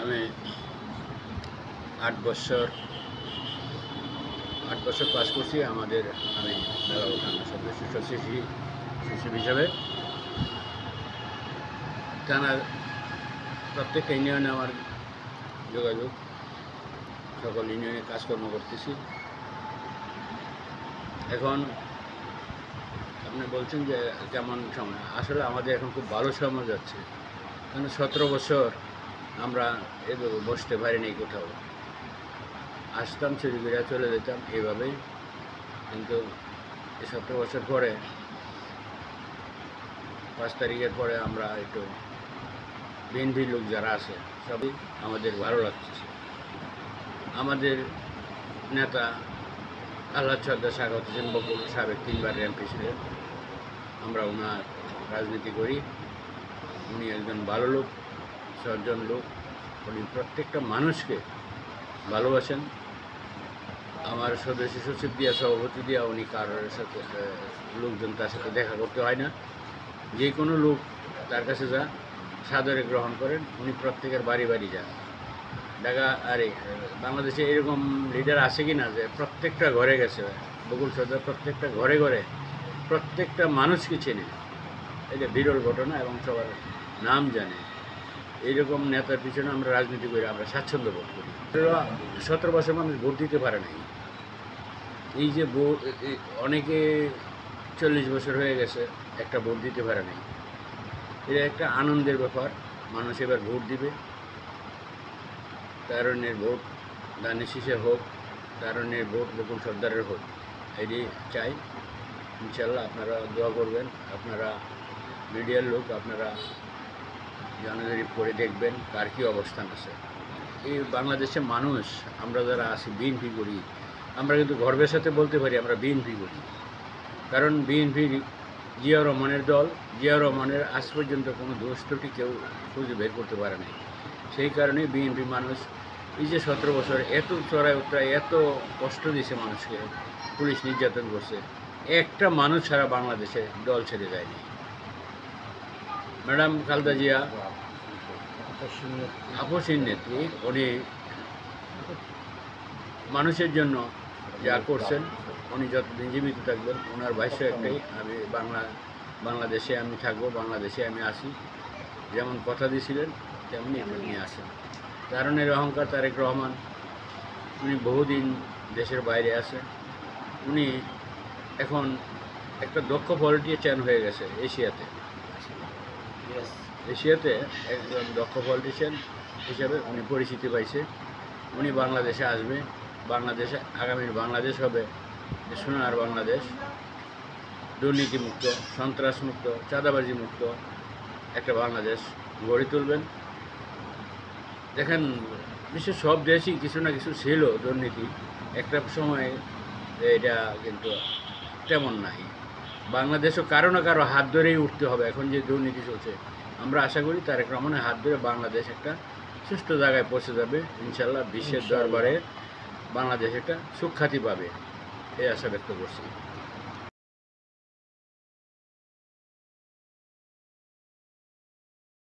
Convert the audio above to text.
আমি ৮ বছর পাস করছি। আমি মেলাবো থানার সদস্য সচিব হিসাবে। থানার প্রত্যেকটা ইউনিয়নে আমার যোগাযোগ, সকল ইউনিয়নে কাজকর্ম করতেছি। এখন আপনি বলছেন যে কেমন সময়, আসলে আমাদের এখন খুব ভালো সময় যাচ্ছে। কারণ 17 বছর আমরা এভাবে বসতে পারিনি কোথাও। আসতাম, চুরি করে চলে যেতাম এইভাবেই। কিন্তু এই 17 বছর পরে 5 তারিখের পরে আমরা একটু বিএনপির লোক যারা আছে সবই আমাদের ভালো লাগতেছে। আমাদের নেতা আল্লাহ সর্দার স্বাগত হোসেন বকুল সাবেক 3বার এমপি ছিলেন। আমরা ওনার রাজনীতি করি। উনি একজন ভালো লোক, সজ্জন লোক। উনি প্রত্যেকটা মানুষকে ভালোবাসেন। আমার সদস্য সচিব দিয়া, সভাপতি দিয়া উনি কারোর সাথে লোকজন তার সাথে দেখা করতে হয় না। যে কোনো লোক তার কাছে যা সাদরে গ্রহণ করেন। উনি প্রত্যেকের বাড়ি বাড়ি যান। বাংলাদেশে এরকম লিডার আছে কি না যে প্রত্যেকটা ঘরে গেছে? বকুল সর্দার প্রত্যেকটা ঘরে ঘরে প্রত্যেকটা মানুষকে চেনে। এটা বিরল ঘটনা এবং সবার নাম জানে। এইরকম নেতার পিছনে আমরা রাজনীতি করি, আমরা স্বাচ্ছন্দ্য বোধ করি। 17 বছর মানুষ ভোট দিতে পারে নাই। এই যে অনেকে 40 বছর হয়ে গেছে, একটা ভোট দিতে পারে নাই। এটা একটা আনন্দের ব্যাপার। মানুষ এবার ভোট দিবে। তারুণ্যের ভোট দানের শীষে হোক, তারুণ্যের ভোট বকুল সর্দারের হোক, এটি চাই। ইনশাল্লাহ আপনারা দোয়া করবেন। আপনারা মিডিয়ার লোক, আপনারা জনজরিপ করে দেখবেন কার কী অবস্থান আছে। এই বাংলাদেশে মানুষ, আমরা যারা আছি বিএনপি করি, আমরা কিন্তু গর্বের সাথে বলতে পারি আমরা বিএনপি করি। কারণ বিএনপি জিয়াউর রহমানের দল। জিয়াউর রহমানের আজ পর্যন্ত কোনো দোষ ত্রুটি কেউ খুঁজে বের করতে পারে নাই। সেই কারণে বিএনপি মানুষ এই যে 17 বছর এত চড়াই উত্তরায় এত কষ্ট দিয়েছে মানুষকে, পুলিশ নির্যাতন করছে, একটা মানুষ সারা বাংলাদেশে দল ছেড়ে যায়নি। ম্যাডাম খালেদা জিয়া আপসীন নেত্রী। উনি মানুষের জন্য যা করছেন, উনি যতদিন জীবিত থাকবেন ওনার ভাষ্য একটাই, আমি বাংলাদেশে আমি থাকবো, বাংলাদেশে আমি আসি। যেমন কথা দিয়েছিলেন তেমনি নিয়ে আসেন। তারুণ্যের অহংকার তারেক রহমান, উনি বহুদিন দেশের বাইরে আছেন। উনি এখন একটা দক্ষ পলিটিশিয়ান হয়ে গেছে এশিয়াতে একজন দক্ষ পলিটিশিয়ান হিসেবে উনি পরিচিতি পাইছে। উনি বাংলাদেশে আসবে। বাংলাদেশে আগামীর বাংলাদেশ হবে সোনার বাংলাদেশ, দুর্নীতিমুক্ত, সন্ত্রাসমুক্ত, চাঁদাবাজি মুক্ত একটা বাংলাদেশ গড়ে তুলবেন। দেখেন, বিশ্বের সব দেশই কিছু না কিছু ছিল দুর্নীতি। একটা সময় এটা কিন্তু তেমন নাই। বাংলাদেশও কারো না কারো হাত ধরেই উঠতে হবে। এখন যে দুর্নীতি চলছে, আমরা আশা করি তারেক রহমানের হাত ধরে বাংলাদেশ একটা সুষ্ঠু জায়গায় পৌঁছে যাবে। ইনশাল্লাহ বিশ্বের দরবারে বাংলাদেশ একটা সুখ্যাতি পাবে, এই আশা ব্যক্ত করছি।